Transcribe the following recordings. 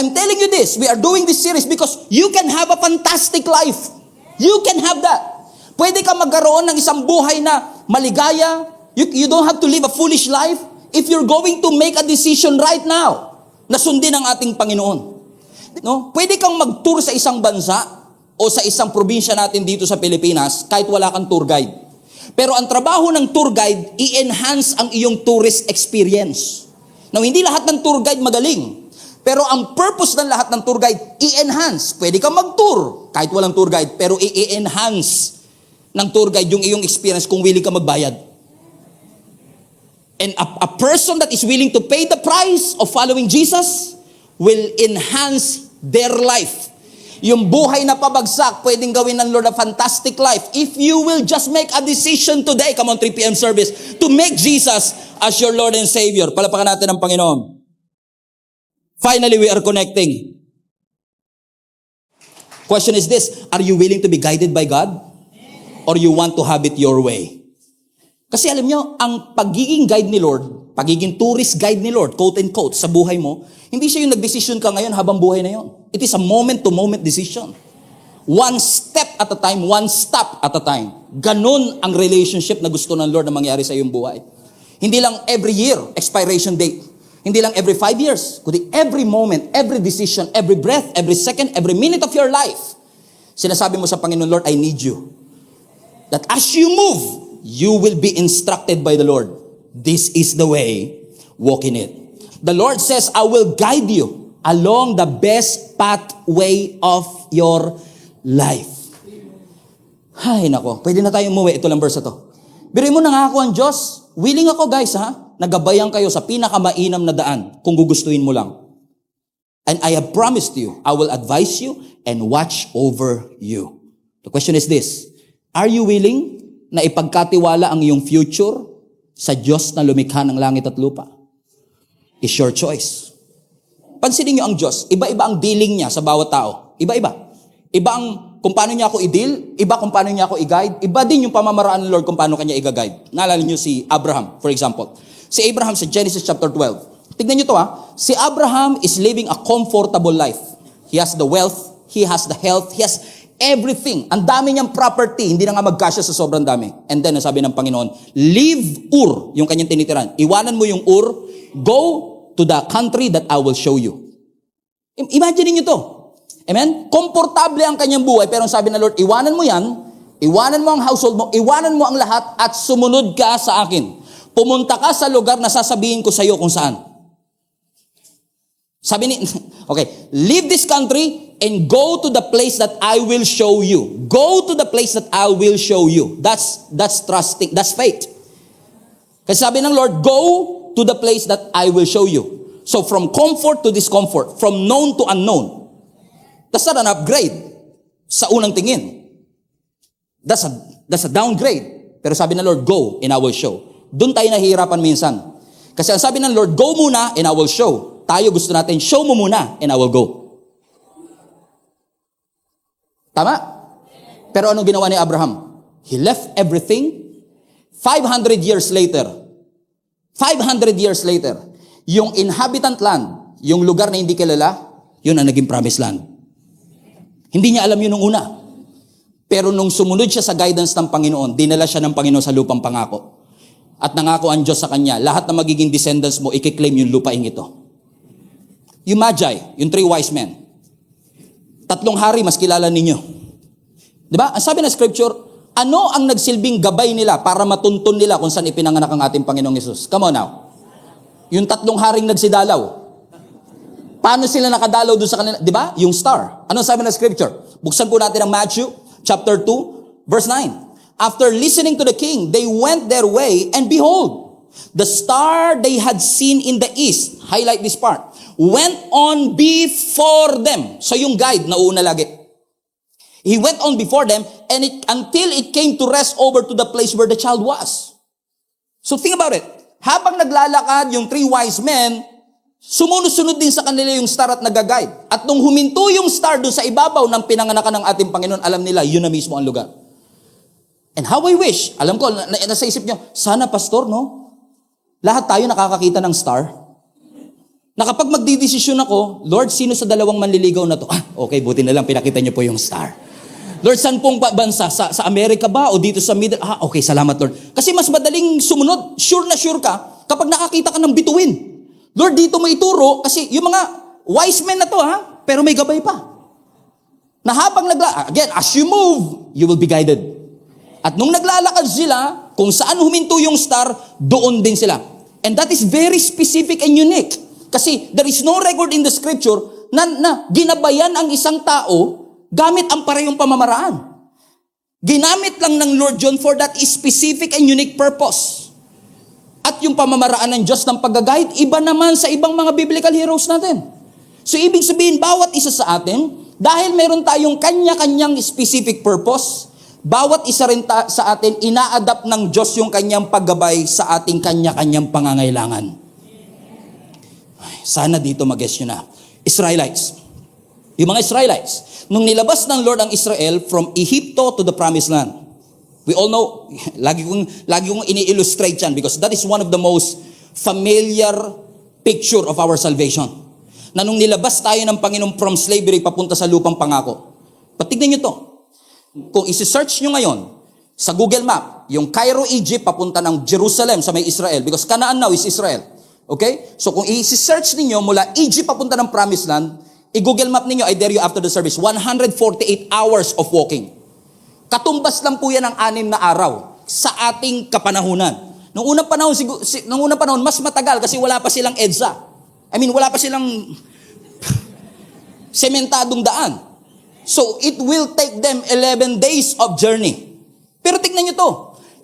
I'm telling you this, we are doing this series because you can have a fantastic life. You can have that. Pwede ka magkaroon ng isang buhay na maligaya. You don't have to live a foolish life if you're going to make a decision right now na sundin ang ating Panginoon. No? Pwede kang mag-tour sa isang bansa o sa isang probinsya natin dito sa Pilipinas kahit wala kang tour guide. Pero ang trabaho ng tour guide, i-enhance ang iyong tourist experience. Now, hindi lahat ng tour guide magaling. Pero ang purpose ng lahat ng tour guide, i-enhance. Pwede kang mag-tour kahit walang tour guide, pero i-enhance ng tour guide yung iyong experience kung willing ka magbayad. And a person that is willing to pay the price of following Jesus will enhance their life. Yung buhay na pabagsak, pwedeng gawin ng Lord a fantastic life. If you will just make a decision today, come on 3 p.m. service, to make Jesus as your Lord and Savior. Palapakan natin ang Panginoon. Finally, we are connecting. Question is this, are you willing to be guided by God? Or you want to have it your way? Kasi alam nyo, ang pagiging guide ni Lord, pagiging tourist guide ni Lord, quote and quote, sa buhay mo, hindi siya yung nag-decision ka ngayon habang buhay na yon. It is a moment-to-moment decision. One step at a time, one stop at a time. Ganon ang relationship na gusto ng Lord na mangyari sa iyong buhay. Hindi lang every year, expiration date. Hindi lang every 5 years. Kundi every moment, every decision, every breath, every second, every minute of your life. Sinasabi mo sa Panginoon, Lord, I need you. That as you move, you will be instructed by the Lord. This is the way, walk in it. The Lord says, I will guide you along the best pathway of your life. Hay nako, pwede na tayo umuwi. Ito lang verse na to. Biruin mo nangako ang Diyos. Willing ako guys ha. Nagabayan kayo sa pinakamainam na daan kung gugustuhin mo lang. And I have promised you, I will advise you and watch over you. The question is this, are you willing na ipagkatiwala ang iyong future sa Diyos na lumikha ng langit at lupa? It's your choice. Pansinin niyo ang Diyos, iba-iba ang dealing niya sa bawat tao. Iba-iba. Iba ang kung paano niya ako i-deal, iba kung paano niya ako i-guide, iba din yung pamamaraan ng Lord kung paano kanya i-guide. Naalala niyo si Abraham, for example. Si Abraham sa Genesis chapter 12. Tignan niyo to ha. Si Abraham is living a comfortable life. He has the wealth, he has the health, he has everything. Ang dami niyang property, hindi na nga magkasya sa sobrang dami. And then, sabi ng Panginoon, leave Ur, yung kanyang tinitiran. Iwanan mo yung Ur, go to the country that I will show you. Imagine niyo to. Amen? Komportable ang kanyang buhay, pero sabi ng Lord, iwanan mo yan, iwanan mo ang household mo, iwanan mo ang lahat, at sumunod ka sa akin. Pumunta ka sa lugar na sasabihin ko sa iyo kung saan. Sabi ni, okay, leave this country and go to the place that I will show you. Go to the place that I will show you. That's trusting, that's faith. Kasi sabi ng Lord, go to the place that I will show you. So from comfort to discomfort, from known to unknown. That's not an upgrade sa unang tingin. That's a downgrade. Pero sabi ng Lord, go and I will show. Doon tayo nahihirapan minsan. Kasi ang sabi ng Lord, go muna and I will show. Tayo gusto natin, show mo muna and I will go. Tama? Pero anong ginawa ni Abraham? He left everything. 500 years later, yung inhabitant land, yung lugar na hindi kilala, yun ang naging promised land. Hindi niya alam yun nung una. Pero nung sumunod siya sa guidance ng Panginoon, dinala siya ng Panginoon sa lupang pangako. At nangako ang Diyos sa kanya, lahat na magiging descendants mo, ikiklaim yung lupaing ito. Yung Magi, yung 3 wise men. 3 hari, mas kilala ninyo. Diba? Ang sabi ng scripture, ano ang nagsilbing gabay nila para matuntun nila kung saan ipinanganak ang ating Panginoong Yesus? Come on now. Yung 3 haring nagsidalaw. Paano sila nakadalaw doon sa kanila? Diba? Yung star. Ano sabi ng scripture? Buksan po natin ang Matthew chapter 2, verse 9. After listening to the king, they went their way, and behold, the star they had seen in the east, highlight this part, went on before them. So yung guide, nauuna lagi. He went on before them, and until it came to rest over to the place where the child was. So think about it. Habang naglalakad yung 3 wise men, sumunod-sunod din sa kanila yung star at nag-guide. At nung huminto yung star doon sa ibabaw ng pinanganakan ng ating Panginoon, alam nila, yun na mismo ang lugar. And how I wish, alam ko, nasa isip nyo, sana pastor, no? Lahat tayo nakakakita ng star. Na kapag magdidesisyon ako, Lord, sino sa dalawang manliligaw na to? Okay, buti na lang pinakita niyo po yung star. Lord, saan pong bansa? Sa Amerika ba? O dito sa Middle? Okay, salamat Lord. Kasi mas madaling sumunod. Sure na sure ka kapag nakakita ka ng bituin. Lord, dito mo ituro kasi yung mga wise men na to pero may gabay pa. Na habang again, as you move, you will be guided. At nung naglalakad sila, kung saan huminto yung star, doon din sila. And that is very specific and unique. Kasi there is no record in the scripture na ginabayan ang isang tao gamit ang parehong pamamaraan. Ginamit lang ng Lord John for that specific and unique purpose. At yung pamamaraan ng Diyos ng pag-guide, iba naman sa ibang mga biblical heroes natin. So ibig sabihin, bawat isa sa atin, dahil meron tayong kanya-kanyang specific purpose, bawat isa rin sa atin, ina-adapt ng Diyos yung kanyang paggabay sa ating kanya-kanyang pangangailangan. Sana dito mag-guess nyo na. Israelites. Yung mga Israelites, nung nilabas ng Lord ang Israel from Egypto to the Promised Land, we all know, lagi kong ini-illustrate yan because that is one of the most familiar picture of our salvation. Na nung nilabas tayo ng Panginoon from slavery papunta sa lupang pangako. Patignan nyo to. Kung isi-search nyo ngayon sa Google Map, yung Cairo, Egypt, papunta ng Jerusalem sa may Israel because Canaan now is Israel. Okay? So kung isi-search ninyo mula Egypt papunta ng Promised Land, i-Google Map ninyo, I dare you after the service, 148 hours of walking. Katumbas lang po yan ng 6 na araw sa ating kapanahunan. Nung unang panahon, mas matagal kasi wala pa silang EDSA. Wala pa silang sementadong daan. So it will take them 11 days of journey. Pero tignan nyo to.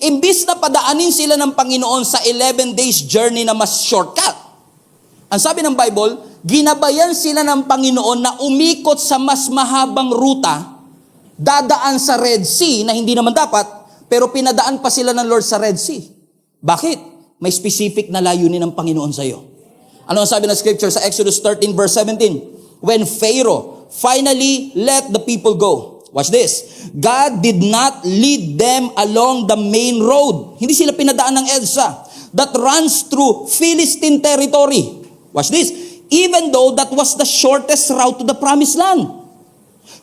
Imbis na padaanin sila ng Panginoon sa 11 days journey na mas shortcut. Ang sabi ng Bible, ginabayan sila ng Panginoon na umikot sa mas mahabang ruta, dadaan sa Red Sea na hindi naman dapat, pero pinadaan pa sila ng Lord sa Red Sea. Bakit? May specific na layunin ng Panginoon sa iyo. Ano ang sabi ng scripture sa Exodus 13 verse 17? When Pharaoh finally let the people go. Watch this. God did not lead them along the main road. Hindi sila pinadaan ng EDSA that runs through Philistine territory. Watch this. Even though that was the shortest route to the Promised Land.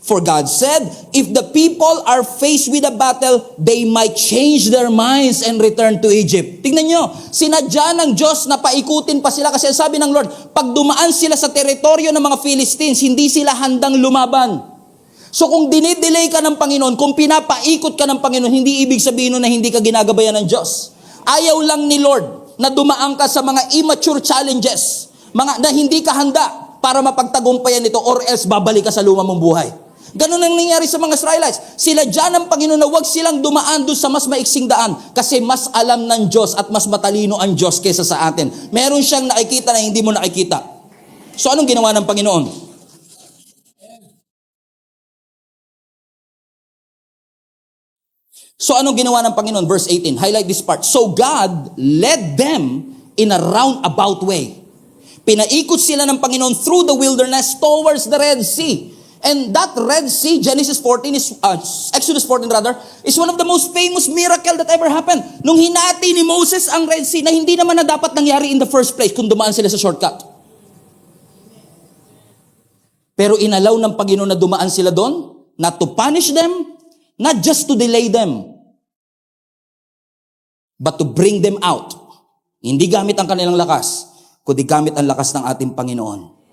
For God said, if the people are faced with a battle, they might change their minds and return to Egypt. Tingnan nyo, sinadya ng Diyos na paikutin pa sila kasi sabi ng Lord, pag dumaan sila sa teritoryo ng mga Philistines, hindi sila handang lumaban. So kung dinidelay ka ng Panginoon, kung pinapaikot ka ng Panginoon, hindi ibig sabihin na hindi ka ginagabayan ng Diyos. Ayaw lang ni Lord na dumaan ka sa mga immature challenges, mga na hindi ka handa para mapagtagumpayan ito or else babalik ka sa luma mong buhay. Ganun ang nangyari sa mga Israelites. Sila dyan ng Panginoon na huwag silang dumaan doon sa mas maiksing daan kasi mas alam ng Diyos at mas matalino ang Diyos kaysa sa atin. Meron siyang nakikita na hindi mo nakikita. So anong ginawa ng Panginoon? So anong ginawa ng Panginoon? Verse 18, highlight this part. So God led them in a roundabout way. Pinaikot sila ng Panginoon through the wilderness towards the Red Sea. And that Red Sea, Exodus 14 rather, is one of the most famous miracle that ever happened. Nung hinati ni Moses ang Red Sea na hindi naman na dapat nangyari in the first place kung dumaan sila sa shortcut. Pero inalaw ng Panginoon na dumaan sila doon, not to punish them, not just to delay them, but to bring them out. Hindi gamit ang kanilang lakas, kundi gamit ang lakas ng ating Panginoon.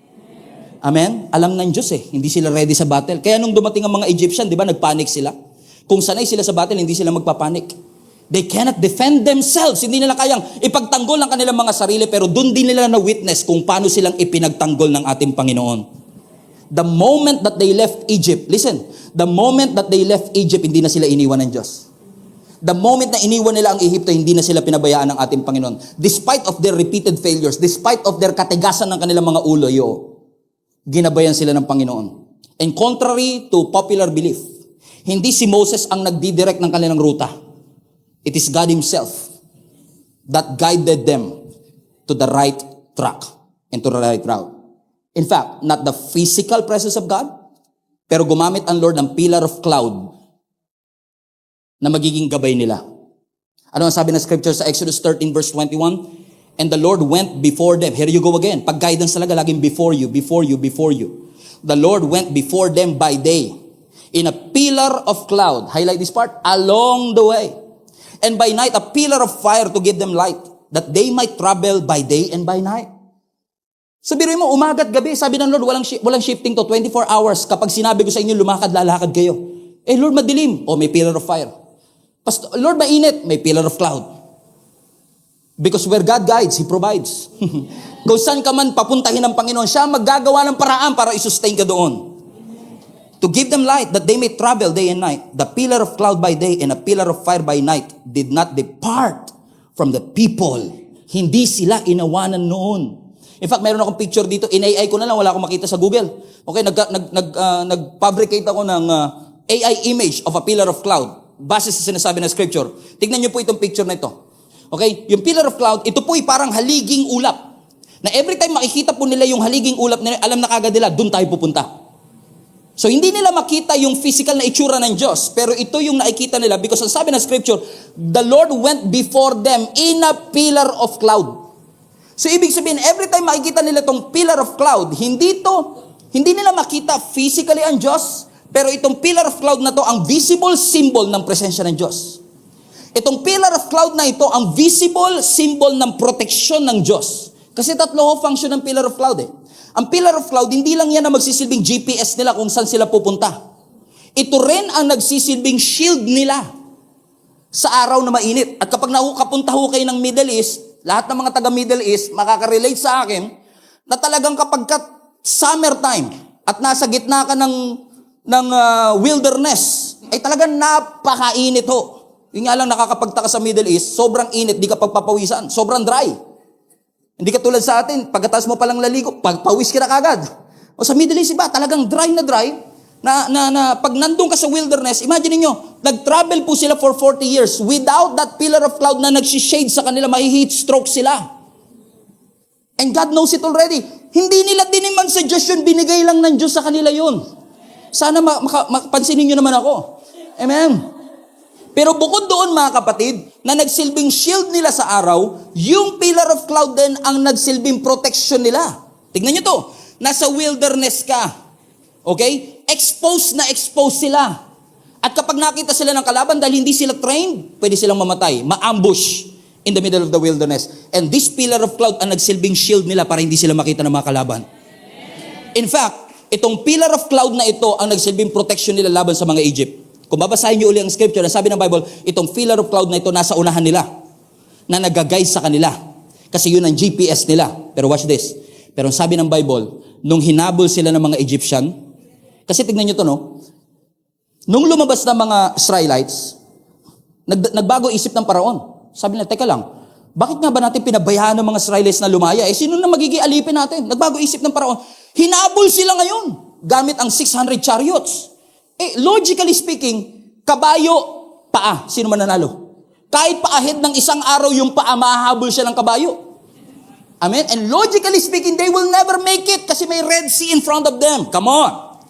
Amen? Alam ng Diyos hindi sila ready sa battle. Kaya nung dumating ang mga Egyptian, di ba, nagpanic sila. Kung sanay sila sa battle, hindi sila magpapanik. They cannot defend themselves. Hindi nila kayang ipagtanggol ang kanilang mga sarili, pero doon din nila na-witness kung paano silang ipinagtanggol ng ating Panginoon. The moment that they left Egypt, listen, the moment that they left Egypt, hindi na sila iniwan ng Diyos. The moment na iniwan nila ang Ehipto, hindi na sila pinabayaan ng ating Panginoon. Despite of their repeated failures, despite of their katigasan ng kanilang mga ulo, ginabayan sila ng Panginoon. And contrary to popular belief, hindi si Moses ang nagdidirect ng kanilang ruta. It is God Himself that guided them to the right track and to the right route. In fact, not the physical presence of God, pero gumamit ang Lord ng pillar of cloud na magiging gabay nila. Ano ang sabi ng scripture sa Exodus 13 verse 21? And the Lord went before them. Here you go again. Pag guidance talaga, laging before you, before you, before you. The Lord went before them by day in a pillar of cloud. Highlight this part. Along the way. And by night, a pillar of fire to give them light, that they might travel by day and by night. Sabihin mo, umaga at gabi, sabi ng Lord, walang shifting to, 24 hours. Kapag sinabi ko sa inyo, lumakad, lalakad kayo. Eh Lord, madilim. O, may pillar of fire. Pastor, Lord, mainit. May pillar of cloud. Because where God guides, He provides. Kung saan ka man papuntahin ng Panginoon, siya maggagawa ng paraan para isustain ka doon. To give them light, that they may travel day and night. The pillar of cloud by day and a pillar of fire by night did not depart from the people. Hindi sila inawanan noon. In fact, mayroon akong picture dito. In-AI ko na lang, wala akong makita sa Google. Okay, nag-fabricate ako ng AI image of a pillar of cloud. Base sa sinasabi ng scripture. Tignan niyo po itong picture na ito. Okay? Yung pillar of cloud, ito po ay parang haliging ulap. Na every time makikita po nila yung haliging ulap nila, alam na kagad nila, doon tayo pupunta. So hindi nila makita yung physical na itsura ng Diyos, pero ito yung nakikita nila because ang sabi ng scripture, the Lord went before them in a pillar of cloud. So ibig sabihin, every time makikita nila tong pillar of cloud, hindi nila makita physically ang Diyos, pero itong pillar of cloud na to, ang visible symbol ng presensya ng Diyos. Itong pillar of cloud na ito, ang visible symbol ng proteksyon ng Diyos. Kasi tatlo ho function ng pillar of cloud eh. Ang pillar of cloud, hindi lang yan na magsisilbing GPS nila kung saan sila pupunta. Ito rin ang nagsisilbing shield nila sa araw na mainit. At kapag kapunta ho kayo ng Middle East, lahat ng mga taga Middle East, makaka-relate sa akin, na talagang kapag summertime at nasa gitna ka ng wilderness, ay talagang napakainit ho. Yung nga lang nakakapagtaka sa Middle East, sobrang init, di ka pagpapawisan, sobrang dry. Hindi ka tulad sa atin, pagkatapos mo palang laligo, pagpawis ka na kagad. O sa Middle East iba, talagang dry, na pag nandun ka sa wilderness, imagine niyo, nag-travel po sila for 40 years without that pillar of cloud na nagsishade sa kanila, mahi-heat stroke sila. And God knows it already. Hindi nila diniman suggestion, binigay lang ng Diyos sa kanila yun. Sana pansinin niyo naman ako. Amen. Pero bukod doon mga kapatid, na nagsilbing shield nila sa araw, yung pillar of cloud din ang nagsilbing protection nila. Tignan nyo to, nasa wilderness ka. Okay? Exposed sila. At kapag nakita sila ng kalaban, dahil hindi sila trained, pwede silang mamatay, ma-ambush in the middle of the wilderness. And this pillar of cloud ang nagsilbing shield nila para hindi sila makita ng mga kalaban. In fact, itong pillar of cloud na ito ang nagsilbing protection nila laban sa mga Egypt. Kung babasahin niyo uli ang scripture, sabi ng Bible, itong pillar of cloud na ito nasa unahan nila, na nag-guide sa kanila. Kasi yun ang GPS nila. Pero watch this. Pero sabi ng Bible, nung hinabol sila ng mga Egyptian, kasi tignan niyo to, no? Nung lumabas na mga Israelites, nagbago isip ng Paraon. Sabi nila, teka lang, bakit nga ba natin pinabayaan ng mga Israelites na lumaya? Eh, sino na magiging alipin natin? Nagbago isip ng Paraon. Hinabol sila ngayon, gamit ang 600 chariots. Eh, logically speaking, kabayo, paa. Sino man nanalo? Kahit pa ahead ng isang araw yung paa, mahahabol siya ng kabayo. Amen? And logically speaking, they will never make it kasi may Red Sea in front of them. Come on!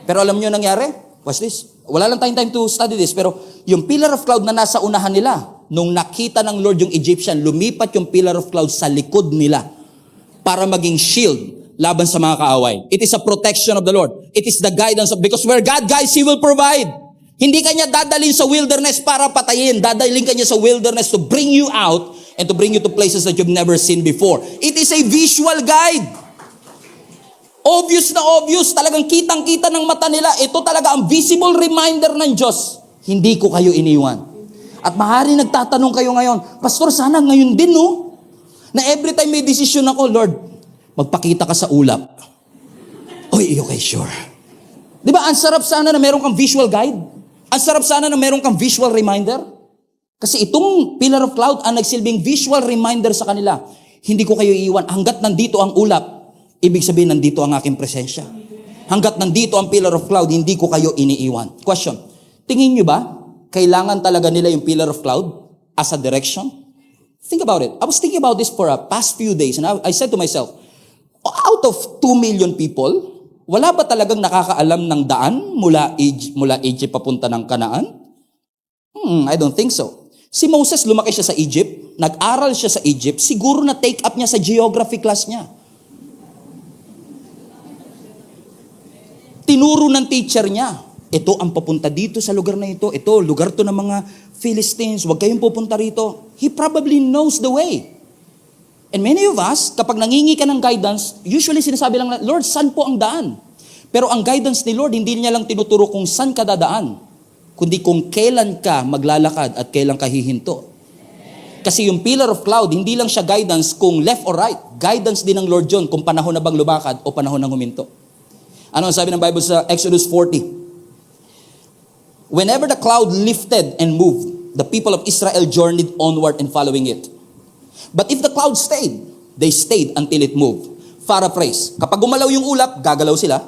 Pero alam niyo nangyari? Watch this. Wala lang tayong time to study this, pero yung pillar of cloud na nasa unahan nila, nung nakita ng Lord yung Egyptian, lumipat yung pillar of cloud sa likod nila para maging shield laban sa mga kaaway. It is a protection of the Lord. It is the guidance of, because where God guides, He will provide. Hindi kanya dadalhin sa wilderness para patayin. Dadalhin kanya sa wilderness to bring you out and to bring you to places that you've never seen before. It is a visual guide. Obvious na obvious. Talagang kitang-kita ng mata nila. Ito talaga ang visible reminder ng Diyos. Hindi ko kayo iniwan. At mahari nagtatanong kayo ngayon, Pastor, sana ngayon din, no? Na every time may decision ako, Lord, magpakita ka sa ulap. Oy, okay, sure. Di ba, ang sarap sana na meron kang visual guide? Ang sarap sana na meron kang visual reminder? Kasi itong pillar of cloud ang nagsilbing visual reminder sa kanila. Hindi ko kayo iiwan. Hanggat nandito ang ulap, ibig sabihin nandito ang aking presensya. Hanggat nandito ang pillar of cloud, hindi ko kayo iniiwan. Question, tingin nyo ba, kailangan talaga nila yung pillar of cloud as a direction? Think about it. I was thinking about this for a past few days and I said to myself, out of 2 million people, wala ba talagang nakakaalam ng daan mula Egypt papunta ng Canaan? I don't think so. Si Moses, lumaki siya sa Egypt. nag-aral siya sa Egypt, siguro na take up niya sa geography class niya. Tinuro ng teacher niya, ito ang papunta dito sa lugar na ito, lugar to ng mga Philistines, huwag kayong pupunta rito. He probably knows the way. And many of us, kapag nangingi ka ng guidance, usually sinasabi lang, Lord, saan po ang daan? Pero ang guidance ni Lord, hindi niya lang tinuturo kung saan ka dadaan, kundi kung kailan ka maglalakad at kailan ka hihinto. Kasi yung pillar of cloud, hindi lang siya guidance kung left or right. Guidance din ng Lord John kung panahon na bang lumakad o panahon ng huminto. Ano ang sabi ng Bible sa Exodus 40? Whenever the cloud lifted and moved, the people of Israel journeyed onward and following it. But if the cloud stayed, they stayed until it moved. Paraphrase, kapag gumalaw yung ulap, gagalaw sila.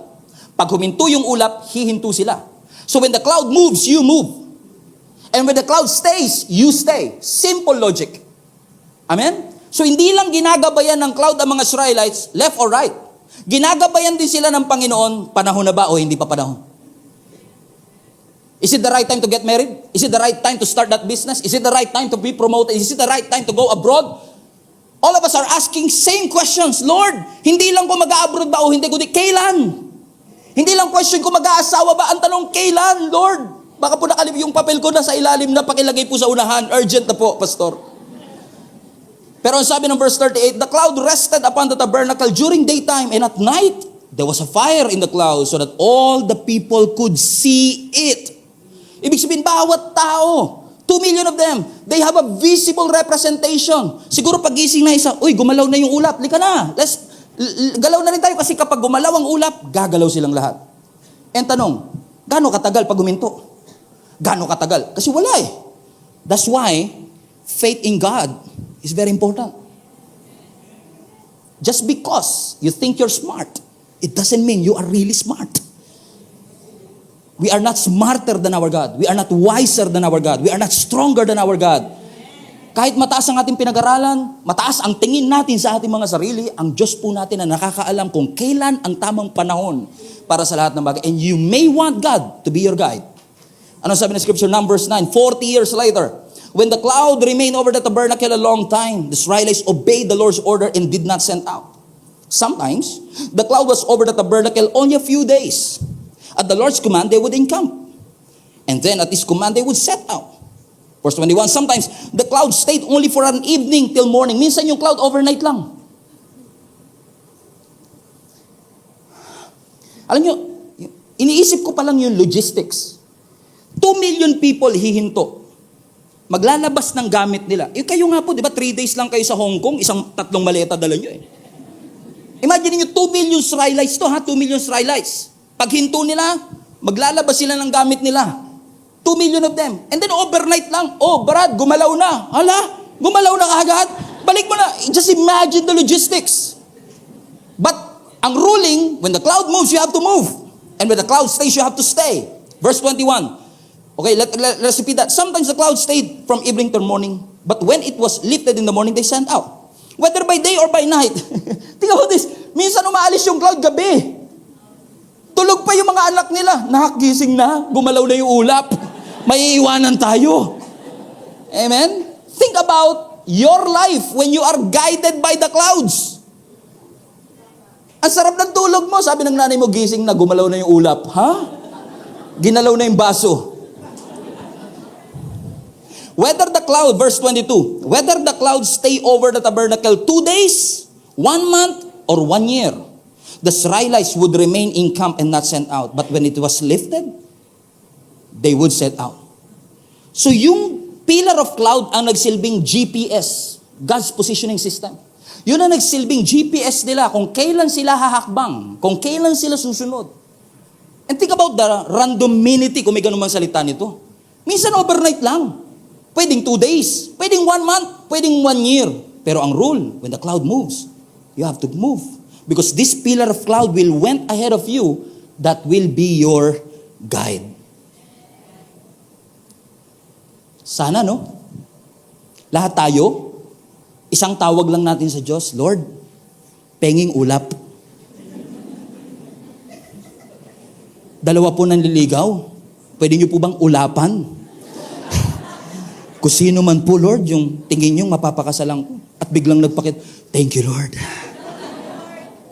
Pag huminto yung ulap, hihinto sila. So when the cloud moves, you move. And when the cloud stays, you stay. Simple logic. Amen? So hindi lang ginagabayan ng cloud ang mga Israelites, left or right. Ginagabayan din sila ng Panginoon, panahon na ba o hindi pa panahon? Is it the right time to get married? Is it the right time to start that business? Is it the right time to be promoted? Is it the right time to go abroad? All of us are asking same questions. Lord, hindi lang kung mag-a-abroad ba o hindi, kundi kailan? Hindi lang question kung mag-aasawa ba, ang tanong kailan, Lord? Baka po nakalib yung papel ko na sa ilalim na pakilagay po sa unahan. Urgent na po, Pastor. Pero ang sabi ng verse 38, the cloud rested upon the tabernacle during daytime, and at night, there was a fire in the cloud so that all the people could see it. Ibig sabihin, bawat tao, 2 million of them, they have a visible representation. Siguro pagising na isa, uy, gumalaw na yung ulap, lika na, galaw na rin tayo kasi kapag gumalaw ang ulap, gagalaw silang lahat. And tanong, gaano katagal pag huminto? Gaano katagal? Kasi wala eh. That's why faith in God is very important. Just because you think you're smart, it doesn't mean you are really smart. We are not smarter than our God. We are not wiser than our God. We are not stronger than our God. Kahit mataas ang ating pinag-aralan, mataas ang tingin natin sa ating mga sarili, ang Diyos po natin na nakakaalam kung kailan ang tamang panahon para sa lahat ng bagay. And you may want God to be your guide. Ano sabi ng Scripture? Numbers 9, 40 years later, when the cloud remained over the tabernacle a long time, the Israelites obeyed the Lord's order and did not send out. Sometimes, the cloud was over the tabernacle only a few days. At the Lord's command, they would encamp. And then at His command, they would set out. Verse 21, sometimes the cloud stayed only for an evening till morning. Minsan yung cloud overnight lang. Alam nyo, iniisip ko pa lang yung logistics. 2 million people hihinto. Maglalabas ng gamit nila. Kayo nga po, di ba 3 days lang kayo sa Hong Kong, isang 3 maleta dala nyo eh. Imagine nyo, 2 million Israelites to ha, 2 million Israelites. Pag hinto nila, maglalabas sila ng gamit nila. 2 million of them. And then overnight lang, oh Brad, gumalaw na. Hala, gumalaw na agad. Balik mo na. Just imagine the logistics. But ang ruling, when the cloud moves, you have to move. And when the cloud stays, you have to stay. Verse 21. Okay, let's repeat that. Sometimes the cloud stayed from evening till morning. But when it was lifted in the morning, they sent out. Whether by day or by night. Think about this. Minsan umaalis yung cloud gabi. Tulog pa yung mga anak nila. Nakagising na. Gumalaw na yung ulap. May iiwanan tayo. Amen? Think about your life when you are guided by the clouds. Ang sarap ng tulog mo. Sabi ng nanay mo, gising na, gumalaw na yung ulap. Ha? Ginalaw na yung baso. Whether the cloud, verse 22, whether the cloud stay over the tabernacle 2 days, 1 month, or 1 year, the Israelites would remain in camp and not sent out. But when it was lifted, they would set out. So yung pillar of cloud ang nagsilbing GPS, God's positioning system. Yun ang nagsilbing GPS nila kung kailan sila hahakbang, kung kailan sila susunod. And think about the randomity, kung may ganun mang salita nito. Minsan overnight lang. Pwedeng 2 days, pwedeng 1 month, pwedeng 1 year. Pero ang rule, when the cloud moves, you have to move. Because this pillar of cloud will went ahead of you, that will be your guide. Sana, no? Lahat tayo, isang tawag lang natin sa Diyos, Lord, penging ulap. 2 po nanliligaw, pwede niyo po bang ulapan? Kung sino man po, Lord, yung tingin nyo mapapakasalan ko. At biglang nagpakit, thank you, Lord.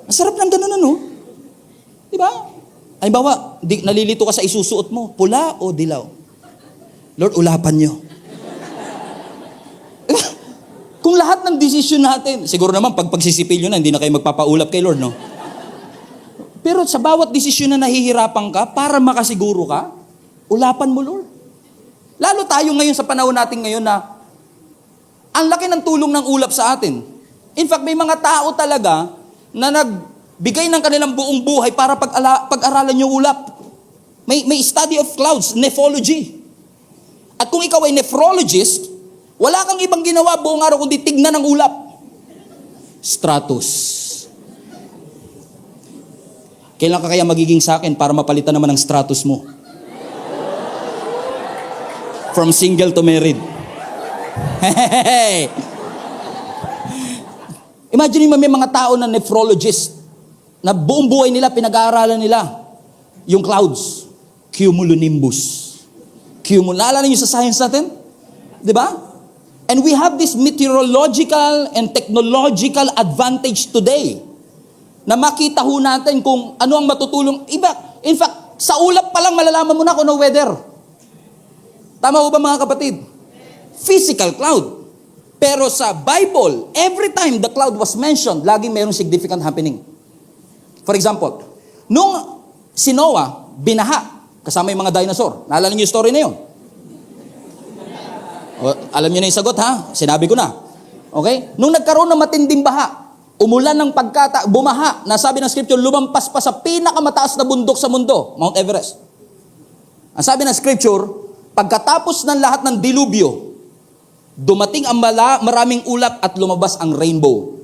Ang sarap ng ganun, ano? Di ba? Halimbawa, nalilito ka sa isusuot mo, pula o dilaw? Lord, ulapan nyo. Diba? Kung lahat ng desisyon natin, siguro naman pag pagsisipilyo na, hindi na kayo magpapaulap kay Lord, no? Pero sa bawat desisyon na nahihirapan ka, para makasiguro ka, ulapan mo, Lord. Lalo tayo ngayon sa panahon natin ngayon na ang laki ng tulong ng ulap sa atin. In fact, may mga tao talaga na nagbigay ng kanilang buong buhay para pag-aralan yung ulap. May study of clouds, nephology. At kung ikaw ay nephrologist, wala kang ibang ginawa buong araw kundi tignan ng ulap. Stratus. Kailan ka kaya magiging sa akin para mapalitan naman ang stratus mo? From single to married. Imagine mo may mga tao na nephrologist na buong buhay nila, pinag-aaralan nila yung clouds. Cumulonimbus. Naalala niyo sa science natin? Di ba? And we have this meteorological and technological advantage today na makita ho natin kung ano ang matutulong. Iba, in fact, sa ulap pa lang malalaman mo na kung ano weather. Tama ho ba mga kapatid? Physical cloud. Pero sa Bible, every time the cloud was mentioned, laging mayroong significant happening. For example, nung si Noah, binaha, kasama yung mga dinosaur. Naalala niyo yung story na yun? Alam niyo na yung sagot, ha? Sinabi ko na. Okay? Nung nagkaroon ng matinding baha, umulan ng bumaha, nasabi ng scripture, lumampas pa sa pinakamataas na bundok sa mundo, Mount Everest. Ang sabi ng scripture, pagkatapos ng lahat ng dilubyo, dumating ang maraming ulap at lumabas ang rainbow.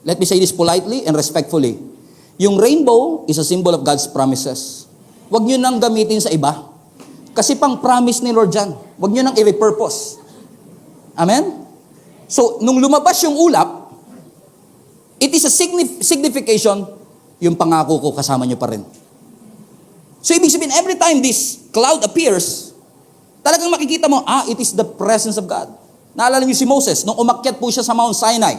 Let me say this politely and respectfully. Yung rainbow is a symbol of God's promises. Huwag nyo nang gamitin sa iba. Kasi pang promise ni Lord dyan. Huwag nyo nang i-repurpose. Amen? So, nung lumabas yung ulap, it is a signification, yung pangako ko kasama nyo pa rin. So, ibig sabihin, every time this cloud appears, talagang makikita mo, it is the presence of God. Naalala niyo si Moses, nung umakyat po siya sa Mount Sinai,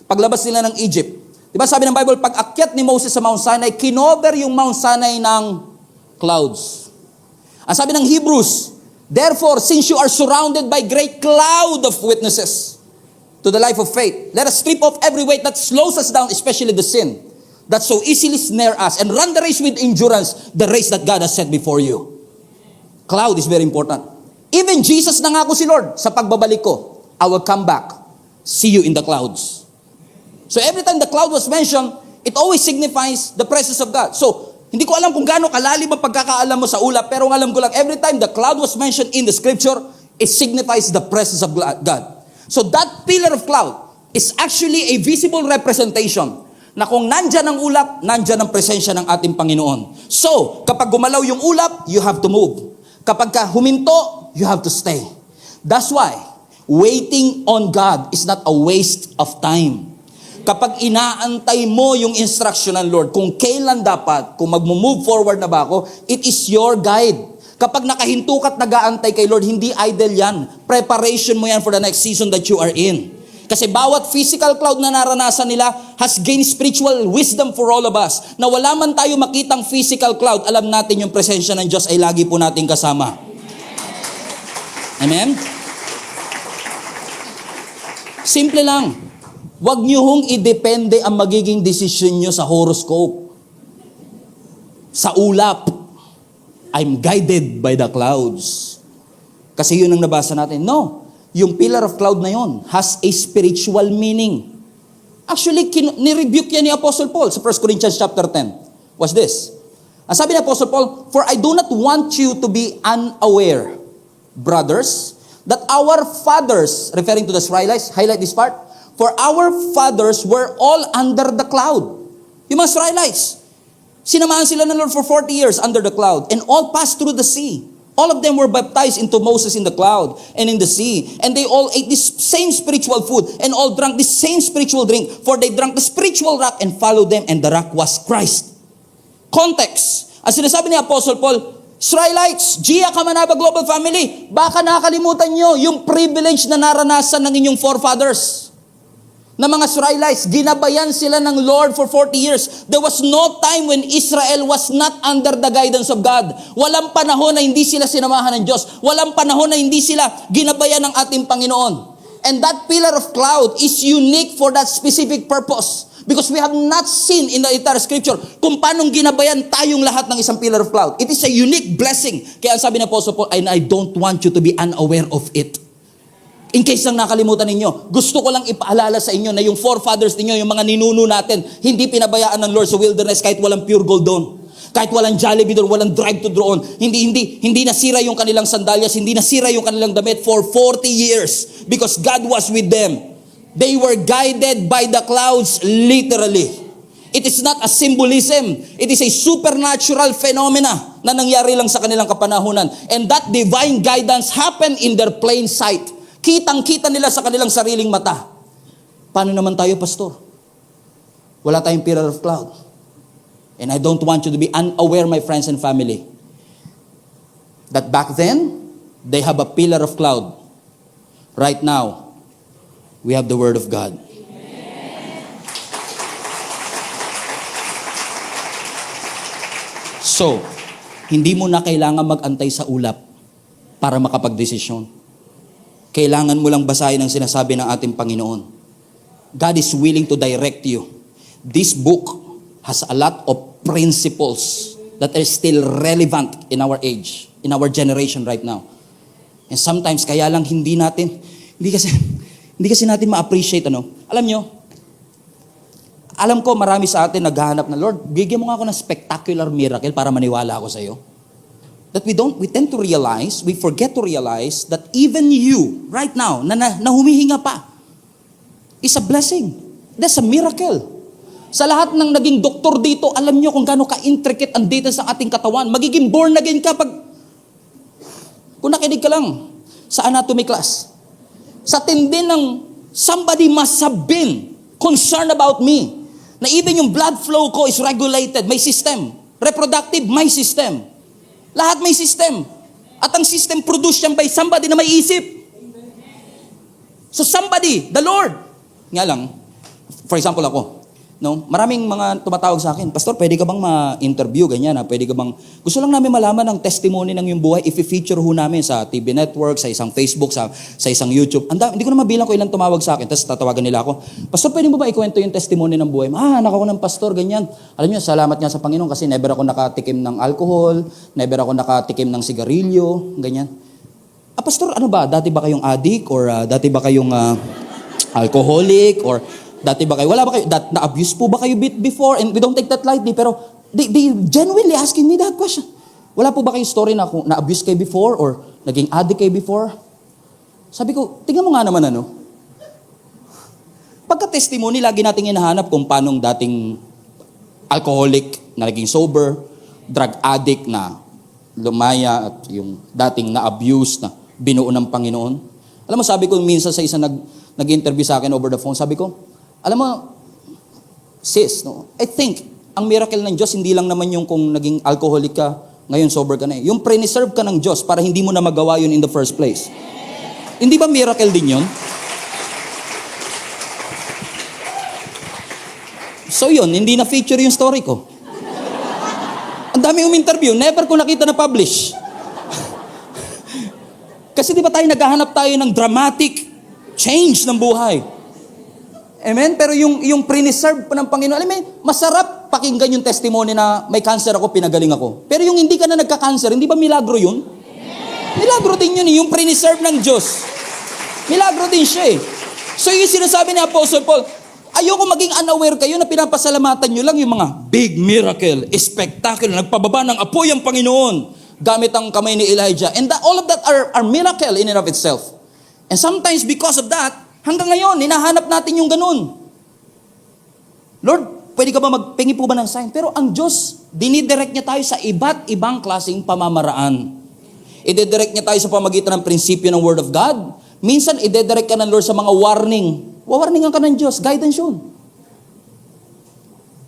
paglabas nila ng Egypt. Di ba sabi ng Bible, pag akyat ni Moses sa Mount Sinai, kinover yung Mount Sinai ng clouds. Ang sabi ng Hebrews, therefore, since you are surrounded by great cloud of witnesses to the life of faith, let us strip off every weight that slows us down, especially the sin that so easily snare us, and run the race with endurance, the race that God has set before you. Cloud is very important. Even Jesus nangako si Lord, sa pagbabalik ko, I will come back, see you in the clouds. So every time the cloud was mentioned, it always signifies the presence of God. So, hindi ko alam kung gaano kalalim ang pagkakaalam mo sa ulap, pero ang alam ko lang, every time the cloud was mentioned in the scripture, it signifies the presence of God. So that pillar of cloud is actually a visible representation na kung nandyan ang ulap, nandyan ang presensya ng ating Panginoon. So, kapag gumalaw yung ulap, you have to move. Kapag huminto, you have to stay. That's why, waiting on God is not a waste of time. Kapag inaantay mo yung instruction ng Lord, kung kailan dapat, kung mag-move forward na ba ako, it is your guide. Kapag nakahinto ka't nag-aantay kay Lord, hindi idle yan. Preparation mo yan for the next season that you are in. Kasi bawat physical cloud na naranasan nila has gained spiritual wisdom for all of us. Na wala man tayo makitang physical cloud, alam natin yung presensya ng Diyos ay lagi po nating kasama. Amen? Simple lang. Huwag niyo hong idepende ang magiging desisyon niyo sa horoscope. Sa ulap. I'm guided by the clouds. Kasi yun ang nabasa natin. No. Yung pillar of cloud na yon has a spiritual meaning. Actually, ni-rebuke yan ni Apostle Paul sa 1 Corinthians chapter 10. What's this? Ang sabi ni Apostle Paul, for I do not want you to be unaware, brothers, that our fathers, referring to the Israelites, highlight this part, for our fathers were all under the cloud. Yung mga Israelites, sinamahan sila ng Lord for 40 years under the cloud, and all passed through the sea. All of them were baptized into Moses in the cloud and in the sea. And they all ate this same spiritual food and all drank this same spiritual drink. For they drank the spiritual rock and followed them, and the rock was Christ. Context. Ang sinasabi ni Apostle Paul, Israelites, Gia Kamanaba Global Family, baka nakalimutan nyo yung privilege na naranasan ng inyong forefathers. Na mga Israelites, ginabayan sila ng Lord for 40 years. There was no time when Israel was not under the guidance of God. Walang panahon na hindi sila sinamahan ng Diyos. Walang panahon na hindi sila ginabayan ng ating Panginoon. And that pillar of cloud is unique for that specific purpose. Because we have not seen in the entire scripture kung paanong ginabayan tayong lahat ng isang pillar of cloud. It is a unique blessing. Kaya ang sabi ng Apostle Paul, and I don't want you to be unaware of it. In case lang nakalimutan ninyo, gusto ko lang ipaalala sa inyo na yung forefathers ninyo, yung mga ninuno natin, hindi pinabayaan ng Lord sa wilderness kahit walang pure gold doon. Kahit walang Jollibee doon, walang drive to draw on. Hindi nasira yung kanilang sandalyas, hindi nasira yung kanilang damit for 40 years because God was with them. They were guided by the clouds literally. It is not a symbolism. It is a supernatural phenomena na nangyari lang sa kanilang kapanahunan. And that divine guidance happened in their plain sight. Kitang-kita nila sa kanilang sariling mata. Paano naman tayo, pastor? Wala tayong pillar of cloud. And I don't want you to be unaware, my friends and family, that back then, they have a pillar of cloud. Right now, we have the Word of God. So, hindi mo na kailangan mag-antay sa ulap para makapagdesisyon. Kailangan mo lang basahin ang sinasabi ng ating Panginoon. God is willing to direct you. This book has a lot of principles that are still relevant in our age, in our generation right now. And sometimes, kaya lang hindi kasi natin ma-appreciate, Alam nyo, alam ko marami sa atin naghahanap na, Lord, bigyan mo nga ako ng spectacular miracle para maniwala ako sa iyo. That we tend to realize, we forget to realize that even you, right now, na humihinga pa, is a blessing. That's a miracle. Sa lahat ng naging doktor dito, alam nyo kung gaano ka-intricate ang details ng ating katawan. Magiging born again ka kung nakinig ka lang sa anatomy class. Sa tindi ng somebody must have been concerned about me. Na even yung blood flow ko is regulated. May system. Reproductive, may system. Lahat may system. At ang system produced yan by somebody na may isip. So somebody, the Lord. Nga lang, for example ako, maraming mga tumatawag sa akin, Pastor, pwede ka bang ma-interview, ganyan, pwede ka bang, gusto lang namin malaman ang testimony ng iyong buhay, i-feature ho namin sa TV network, sa isang Facebook, sa isang YouTube. Hindi ko na mabilang ko ilang tumawag sa akin, tapos tatawagan nila ako, Pastor, pwede mo ba ikwento yung testimony ng buhay mo? Anak ako ng pastor, ganyan. Alam niyo, salamat nga sa Panginoon kasi never ako nakatikim ng alcohol, never ako nakatikim ng sigarilyo, ganyan. Pastor, ano ba? Dati ba kayong addict? Or dati ba kayong alcoholic? Or dati ba kayo, wala ba kayo, na-abuse po ba kayo before? And we don't take that lightly, pero they genuinely asking me that question. Wala po ba kayong story na kung na-abuse kayo before or naging addict kayo before? Sabi ko, tingnan mo nga naman Pagka-testimony, lagi nating hinahanap kung paanong dating alcoholic na naging sober, drug addict na lumaya at yung dating na-abuse na binuo ng Panginoon. Alam mo, sabi ko minsan sa isang nag-interview sa akin over the phone, sabi ko, alam mo, sis, I think, ang miracle ng Diyos, hindi lang naman yung kung naging alcoholic ka, ngayon sober ka na eh. Yung pre-serve ka ng Diyos para hindi mo na magawa yun in the first place. Hindi ba miracle din yun? So yun, hindi na feature yung story ko. Ang dami interview, never ko nakita na publish. Kasi di ba tayo naghahanap tayo ng dramatic change ng buhay? Amen? Pero yung pre-serve pa ng Panginoon, alam mo, masarap pakinggan yung testimony na may cancer ako, pinagaling ako. Pero yung hindi ka na nagka-cancer, hindi ba milagro yun? Milagro din yun, yung pre-serve ng Diyos. Milagro din siya eh. So yung sinasabi ni Apostle Paul, ayoko maging unaware kayo na pinapasalamatan nyo lang yung mga big miracle, spectacular, nagpababa ng apoy ang Panginoon gamit ang kamay ni Elijah. And all of that are miracle in and of itself. And sometimes because of that, hanggang ngayon, hinahanap natin yung ganun. Lord, pwede ka ba magpingi po ba ng sign? Pero ang Diyos, dinidirect niya tayo sa iba't ibang klaseng pamamaraan. Ididirect niya tayo sa pamagitan ng prinsipyo ng Word of God. Minsan, ididirect ka ng Lord sa mga warning. Wawarningan ka ng Diyos, guidance yun.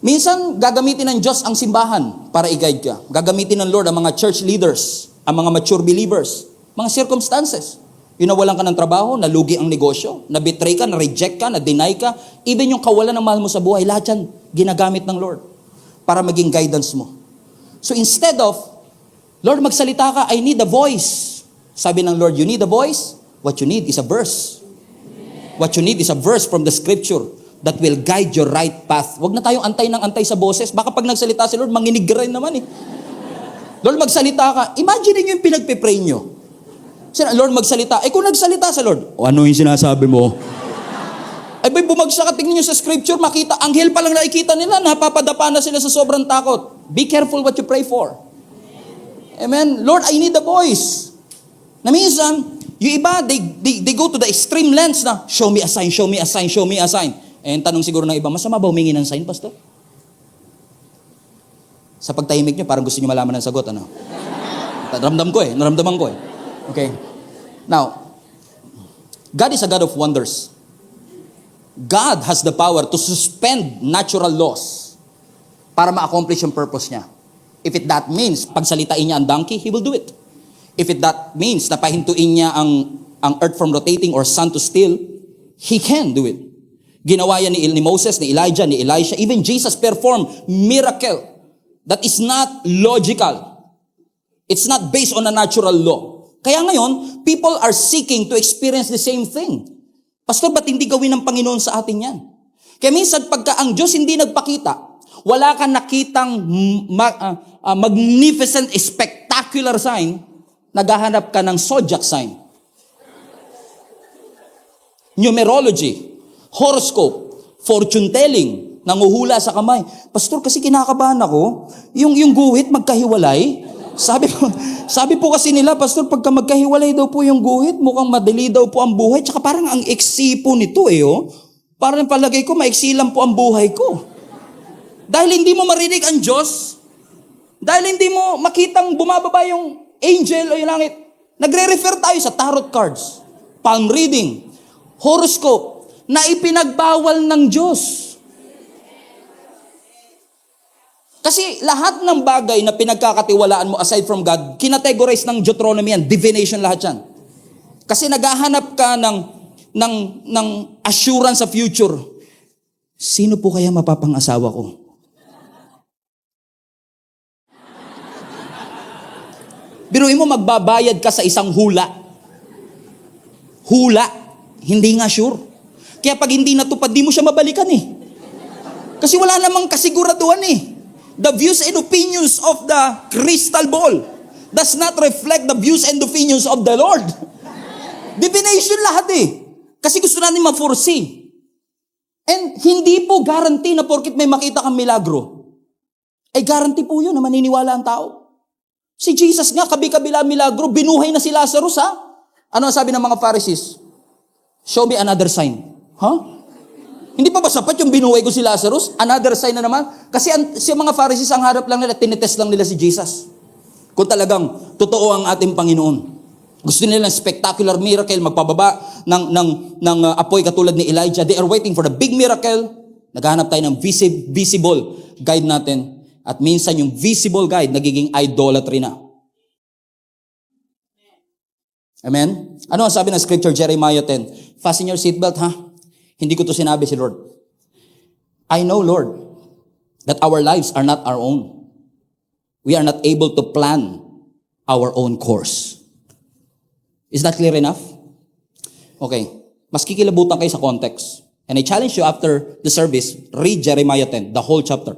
Minsan, gagamitin ng Diyos ang simbahan para i-guide ka. Gagamitin ng Lord ang mga church leaders, ang mga mature believers, mga circumstances. Yung nawalan ka ng trabaho, nalugi ang negosyo, na-betray ka, na-reject ka, na-deny ka, even yung kawalan ng mahal mo sa buhay, lahat yan ginagamit ng Lord para maging guidance mo. So instead of, Lord, magsalita ka, I need a voice. Sabi ng Lord, you need a voice? What you need is a verse. What you need is a verse from the scripture that will guide your right path. Huwag na tayong antay ng antay sa boses. Baka pag nagsalita si Lord, manginig rin naman eh. Lord, magsalita ka. Imagine niyo yung pinagpipray nyo. Lord, magsalita. Kung nagsalita sa Lord, ano yung sinasabi mo? Bay, bumagsak ka, tingnan nyo sa scripture, makita, anghel pa lang nakikita nila, napapadapa na sila sa sobrang takot. Be careful what you pray for. Amen? Lord, I need a voice. Na minsan, yung iba, they go to the extreme lengths na, show me a sign, show me a sign, show me a sign. Tanong siguro ng iba, masama ba humingi ng sign, Pastor? Sa pagtahimik nyo, parang gusto nyo malaman ng sagot, ano? Naramdaman ko eh. Okay. Now, God is a God of wonders. God has the power to suspend natural laws para ma-accomplish yung purpose niya. If that means pagsalitain niya ang donkey, He will do it. If that means na pahintuin niya ang earth from rotating or sun to still, He can do it. Ginawa yan ni Moses, ni Elijah, ni Elisha. Even Jesus performed miracle that is not logical. It's not based on a natural law. Kaya ngayon, people are seeking to experience the same thing. Pastor, ba't hindi gawin ng Panginoon sa atin yan? Kaya minsan, pagka ang Diyos hindi nagpakita, wala kang nakitang magnificent, spectacular sign, naghahanap ka ng zodiac sign. Numerology, horoscope, fortune telling, nanguhula sa kamay. Pastor, kasi kinakabahan ako, yung guhit magkahiwalay. Sabi po kasi nila, Pastor, pagka magkahiwalay daw po yung guhit, mukhang madali daw po ang buhay. Tsaka parang ang iksi po nito oh. Parang palagay ko, maiksi lang po ang buhay ko. Dahil hindi mo marinig ang Diyos, dahil hindi mo makitang bumababa yung angel o yung langit, nagre-refer tayo sa tarot cards, palm reading, horoscope, na ipinagbawal ng Diyos. Kasi lahat ng bagay na pinagkakatiwalaan mo aside from God, kinategorize ng Deuteronomy yan, divination lahat yan. Kasi naghahanap ka ng assurance sa future. Sino po kaya mapapangasawa ko? Biruin mo, magbabayad ka sa isang hula. Hula, hindi nga sure. Kaya pag hindi natupad, di mo siya mabalikan eh. Kasi wala namang kasiguraduhan eh. The views and opinions of the crystal ball does not reflect the views and opinions of the Lord. Divination lahat eh. Kasi gusto natin ma-foresee. And hindi po guarantee na porkit may makita kang milagro, ay guarantee po yun na maniniwala ang tao. Si Jesus nga, kabi-kabila milagro, binuhay na si Lazarus ha? Ano ang sabi ng mga Pharisees? Show me another sign. Hindi pa ba sapat yung binuhay ko si Lazarus? Another sign na naman? Kasi si mga Pharisees, ang harap lang nila, tinitest lang nila si Jesus. Kung talagang totoo ang ating Panginoon. Gusto nila ng spectacular miracle, magpababa ng apoy katulad ni Elijah. They are waiting for the big miracle. Naghahanap tayo ng visible guide natin. At minsan yung visible guide, nagiging idolatry na. Amen? Ano ang sabi ng scripture, Jeremiah 10? Fasten your seatbelt, ha? Hindi ko to sinabi si Lord. I know, Lord, that our lives are not our own. We are not able to plan our own course. Is that clear enough? Okay. Mas kikilabutan kayo sa context. And I challenge you after the service, read Jeremiah 10, the whole chapter.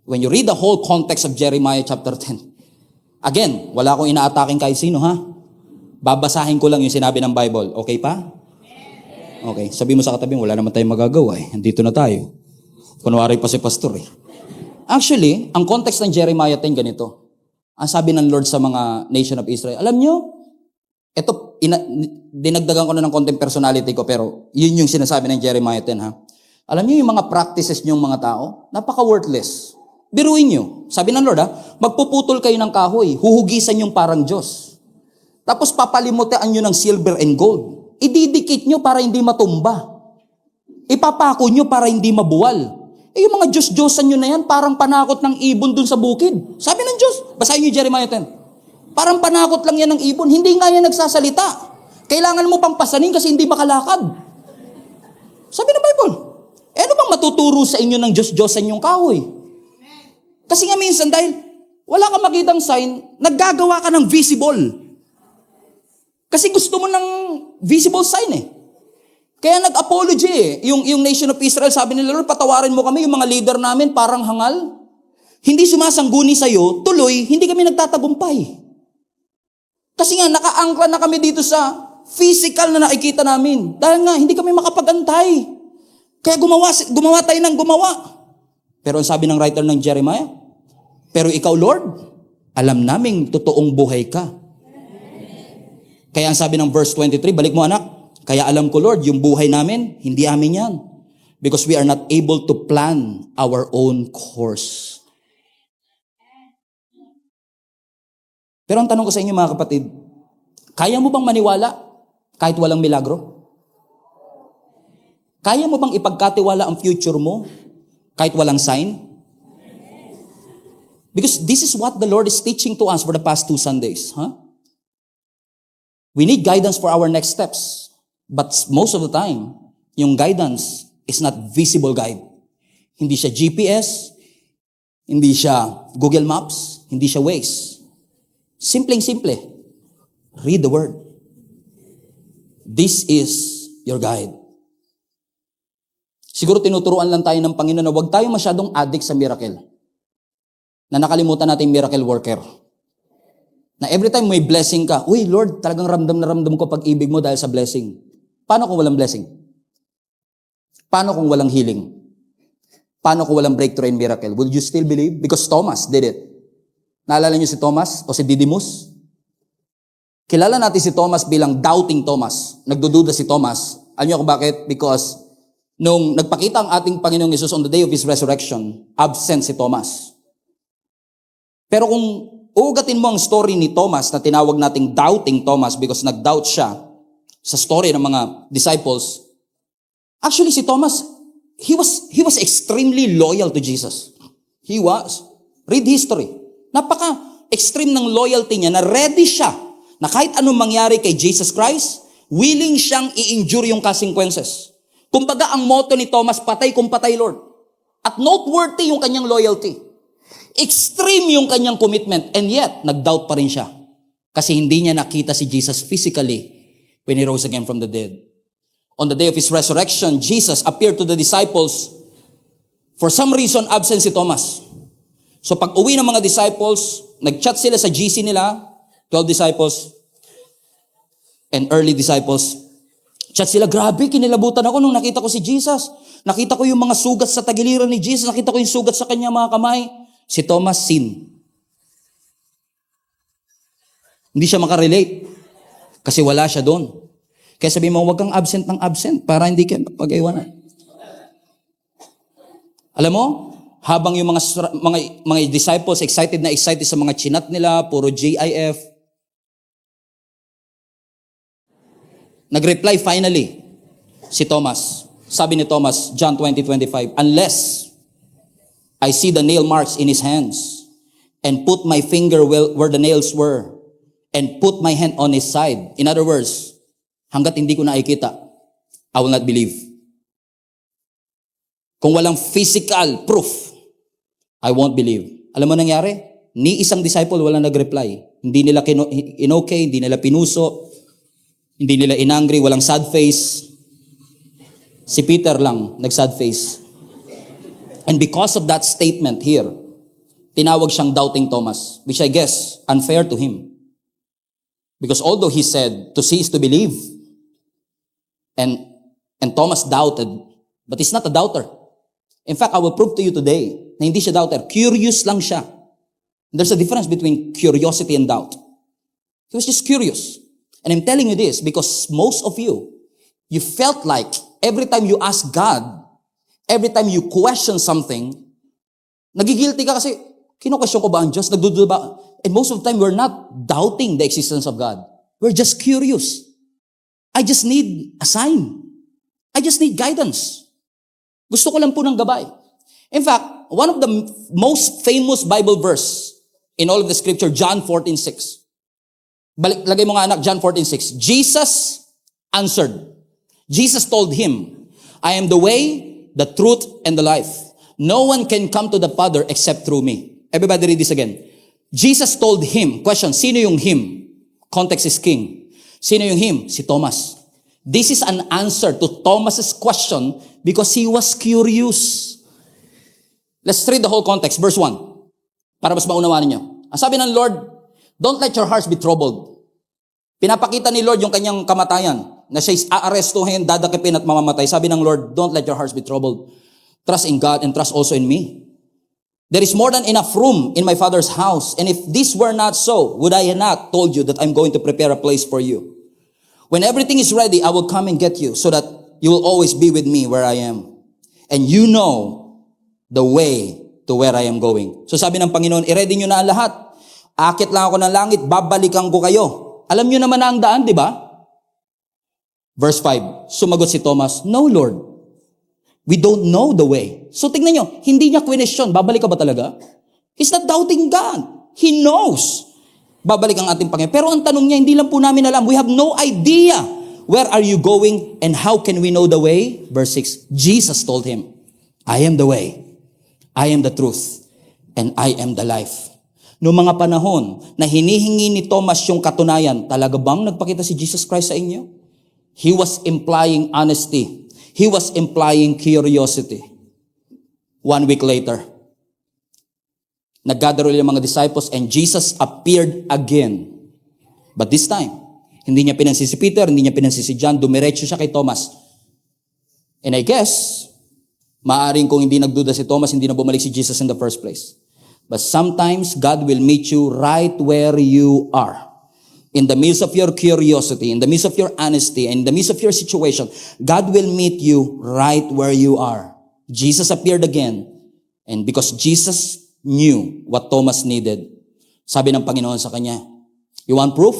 When you read the whole context of Jeremiah chapter 10, again, wala akong inaataking kahit sino, ha? Babasahin ko lang yung sinabi ng Bible. Okay pa? Okay, sabi mo sa katabi, wala naman tayong magagawa eh. Andito na tayo. Kunwari pa si pastor eh. Actually, ang context ng Jeremiah 10 ganito. Ang sabi ng Lord sa mga nation of Israel, alam nyo, ito, dinagdagan ko na ng konting personality ko, pero yun yung sinasabi ng Jeremiah 10 ha. Alam nyo yung mga practices nyong mga tao, napaka-worthless. Biruin nyo. Sabi ng Lord magpuputol kayo ng kahoy, huhugisan yung parang Diyos. Tapos papalimutaan nyo ng silver and gold. Ididikit nyo para hindi matumba. Ipapako nyo para hindi mabuwal. Eh yung mga Diyos-Diyosan nyo na yan, parang panakot ng ibon dun sa bukid. Sabi ng Diyos, basahin nyo Jeremiah 10. Parang panakot lang yan ng ibon, hindi nga yan nagsasalita. Kailangan mo pang pasanin kasi hindi makalakad. Sabi ng Bible, ano bang matuturo sa inyo ng Diyos-Diyosan yung kahoy? Kasi nga minsan dahil wala kang makitang sign, naggagawa ka ng visible. Kasi gusto mo ng visible sign eh. Kaya nag-apology eh. Yung nation of Israel, sabi nila, Lord, patawarin mo kami, yung mga leader namin parang hangal. Hindi sumasangguni sa'yo, tuloy, hindi kami nagtatagumpay. Kasi nga, nakaangkla na kami dito sa physical na nakikita namin. Dahil nga, hindi kami makapag-antay. Kaya gumawa tayo ng gumawa. Pero ang sabi ng writer ng Jeremiah, pero ikaw, Lord, alam naming totoong buhay ka. Kaya ang sabi ng verse 23, balik mo anak, kaya alam ko Lord, yung buhay namin, hindi amin yan. Because we are not able to plan our own course. Pero ang tanong ko sa inyo mga kapatid, kaya mo bang maniwala kahit walang milagro? Kaya mo bang ipagkatiwala ang future mo kahit walang sign? Because this is what the Lord is teaching to us for the past 2 Sundays. We need guidance for our next steps. But most of the time, yung guidance is not visible guide. Hindi siya GPS, hindi siya Google Maps, hindi siya Waze. Simpleng-simple. Read the Word. This is your guide. Siguro tinuturuan lang tayo ng Panginoon na huwag tayo masyadong addict sa miracle. Na nakalimutan natin miracle worker. Na every time may blessing ka, uy Lord, talagang ramdam na ramdam ko pag-ibig mo dahil sa blessing. Paano kung walang blessing? Paano kung walang healing? Paano kung walang breakthrough and miracle? Would you still believe? Because Thomas did it. Naalala niyo si Thomas o si Didymus? Kilala natin si Thomas bilang doubting Thomas. Nagdududa si Thomas. Alam niyo kung bakit? Because nung nagpakita ang ating Panginoong Yesus on the day of His resurrection, absent si Thomas. Pero kung uugatin mo ang story ni Thomas na tinawag nating doubting Thomas because nag-doubt siya sa story ng mga disciples, actually si Thomas, he was extremely loyal to Jesus. He was. Read history. Napaka-extreme ng loyalty niya na ready siya na kahit anong mangyari kay Jesus Christ, willing siyang i-endure yung consequences. Kumbaga ang motto ni Thomas, patay kung patay Lord. At noteworthy yung kanyang loyalty. Extreme yung kanyang commitment and yet, nag-doubt pa rin siya. Kasi hindi niya nakita si Jesus physically when He rose again from the dead. On the day of His resurrection, Jesus appeared to the disciples. For some reason, absent si Thomas. So pag uwi ng mga disciples, nag-chat sila sa GC nila, 12 disciples and early disciples. Chat sila, grabe, kinilabutan ako nung nakita ko si Jesus. Nakita ko yung mga sugat sa tagiliran ni Jesus. Nakita ko yung sugat sa kanya mga kamay. Si Thomas, sin. Hindi siya makarelate. Kasi wala siya doon. Kaya sabi mo, huwag kang absent ng absent para hindi ka pag-iwanan. Alam mo, habang yung mga disciples excited sa mga chinat nila, puro GIF, nag-reply finally si Thomas. Sabi ni Thomas, John 20:25, unless I see the nail marks in his hands, and put my finger where the nails were, and put my hand on his side. In other words, hanggat hindi ko nakikita, I will not believe. Kung walang physical proof, I won't believe. Alam mo nangyari? Ni isang disciple walang nag-reply. Hindi nila inokay, hindi nila pinuso, hindi nila inangry, walang sad face. Si Peter lang nag-sad face. And because of that statement here, tinawag siyang doubting Thomas, which I guess unfair to him. Because although he said, to see is to believe, and Thomas doubted, but he's not a doubter. In fact, I will prove to you today na hindi siya doubter. Curious lang siya. There's a difference between curiosity and doubt. He was just curious. And I'm telling you this because most of you felt like every time you ask God, every time you question something, nagigilty ka kasi, kino-question ko ba ang Diyos? Nagdududa ba? And most of the time, we're not doubting the existence of God. We're just curious. I just need a sign. I just need guidance. Gusto ko lang po ng gabay. In fact, one of the most famous Bible verse in all of the scripture, John 14:6. Lagay mo nga anak, John 14:6. Jesus answered. Jesus told him, I am the way, the truth, and the life. No one can come to the Father except through me. Everybody read this again. Jesus told him, question, sino yung him? Context is king. Sino yung him? Si Thomas. This is an answer to Thomas's question because he was curious. Let's read the whole context. Verse 1. Para mas maunawaan niyo. Ang sabi ng Lord, don't let your hearts be troubled. Pinapakita ni Lord yung kanyang kamatayan na siya'y aarestuhin, dadakipin at mamamatay. Sabi ng Lord, don't let your hearts be troubled. Trust in God and trust also in me. There is more than enough room in my Father's house. And if this were not so, would I have not told you that I'm going to prepare a place for you? When everything is ready, I will come and get you so that you will always be with me where I am. And you know the way to where I am going. So sabi ng Panginoon, i-ready nyo na ang lahat. Akit lang ako ng langit, babalikan ko kayo. Alam nyo naman na ang daan, di ba? Verse 5, sumagot si Thomas, no Lord. We don't know the way. So tingnan nyo, hindi niya question, babalik ka ba talaga? He's not doubting God. He knows. Babalik ang ating Panginoon. Pero ang tanong niya, hindi lang po namin alam. We have no idea. Where are you going and how can we know the way? Verse 6, Jesus told him, I am the way, I am the truth, and I am the life. Noong mga panahon na hinihingi ni Thomas yung katunayan, talaga bang nagpakita si Jesus Christ sa inyo? He was implying honesty. He was implying curiosity. 1 week later, nag-gather ulit ang mga disciples and Jesus appeared again. But this time, hindi niya pinansin si Peter, hindi niya pinansin si John, dumiretso siya kay Thomas. And I guess, maaring kung hindi nagduda si Thomas, hindi na bumalik si Jesus in the first place. But sometimes, God will meet you right where you are. In the midst of your curiosity, in the midst of your honesty, in the midst of your situation, God will meet you right where you are. Jesus appeared again. And because Jesus knew what Thomas needed, sabi ng Panginoon sa kanya, you want proof?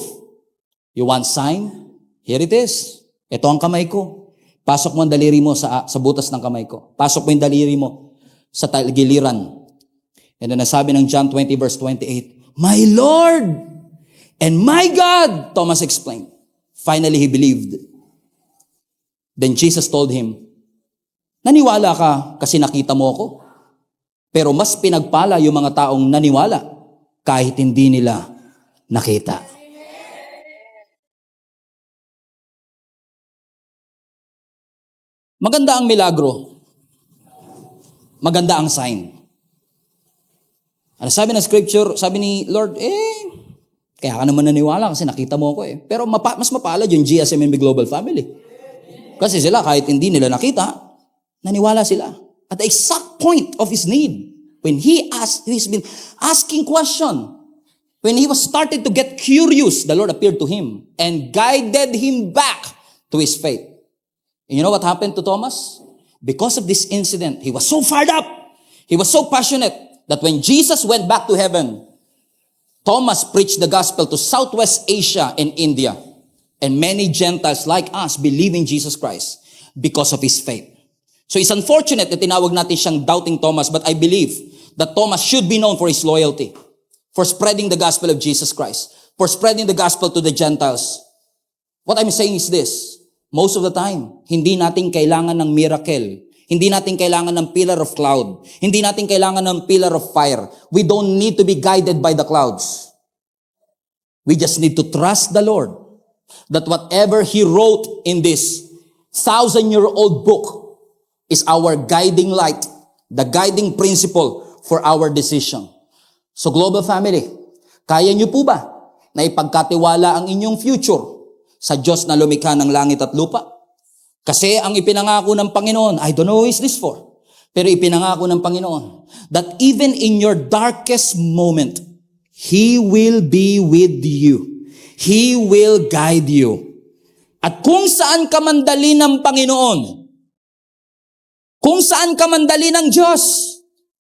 You want sign? Here it is. Ito ang kamay ko. Pasok mo ang daliri mo sa butas ng kamay ko. Pasok mo yung daliri mo sa giliran. And then nasabi ng John 20 verse 28, my Lord and my God, Thomas explained. Finally, he believed. Then Jesus told him, naniwala ka kasi nakita mo ako. Pero mas pinagpala yung mga taong naniwala kahit hindi nila nakita. Maganda ang milagro. Maganda ang sign. Ano sabi ng scripture, sabi ni Lord, kaya ka naman naniwala kasi nakita mo ako . Pero mas mapalad yung GSMNB Global Family. Kasi sila kahit hindi nila nakita, naniwala sila. At the exact point of his need, when he's been asking question, when he was started to get curious, the Lord appeared to him and guided him back to his faith. And you know what happened to Thomas? Because of this incident, he was so fired up. He was so passionate that when Jesus went back to heaven, Thomas preached the gospel to Southwest Asia and India. And many Gentiles like us believe in Jesus Christ because of his faith. So it's unfortunate na tinawag natin siyang doubting Thomas, but I believe that Thomas should be known for his loyalty, for spreading the gospel of Jesus Christ, for spreading the gospel to the Gentiles. What I'm saying is this, most of the time, hindi natin kailangan ng miracle. Hindi natin kailangan ng pillar of cloud. Hindi natin kailangan ng pillar of fire. We don't need to be guided by the clouds. We just need to trust the Lord that whatever He wrote in this 1,000-year-old book is our guiding light, the guiding principle for our decision. So global family, kaya niyo po ba na ipagkatiwala ang inyong future sa Diyos na lumikha ng langit at lupa? Kasi ang ipinangako ng Panginoon, I don't know who is this for, pero ipinangako ng Panginoon that even in your darkest moment, He will be with you. He will guide you. At kung saan ka mandali ng Panginoon, kung saan ka mandali ng Diyos,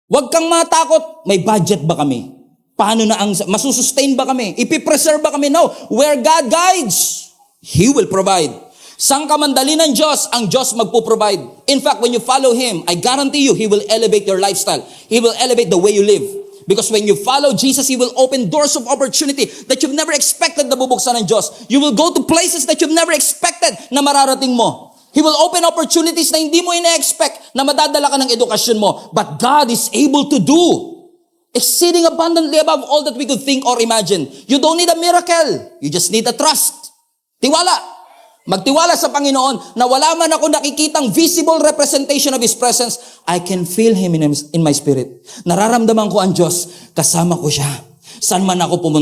huwag kang matakot, may budget ba kami? Paano na masusustain ba kami? Ipipreserve ba kami? No. Where God guides, He will provide. Sang ka man dali ng Diyos, ang Diyos magpo-provide. In fact, when you follow Him, I guarantee you, He will elevate your lifestyle. He will elevate the way you live. Because when you follow Jesus, He will open doors of opportunity that you've never expected na bubuksan ng Diyos. You will go to places that you've never expected na mararating mo. He will open opportunities na hindi mo ina-expect na madadala ka ng edukasyon mo. But God is able to do exceeding abundantly above all that we could think or imagine. You don't need a miracle. You just need a trust. Tiwala. Magtiwala sa Panginoon na wala man ako nakikitang visible representation of His presence, I can feel Him in my spirit. Nararamdaman ko ang Diyos, kasama ko siya. Saan man ako pumunta.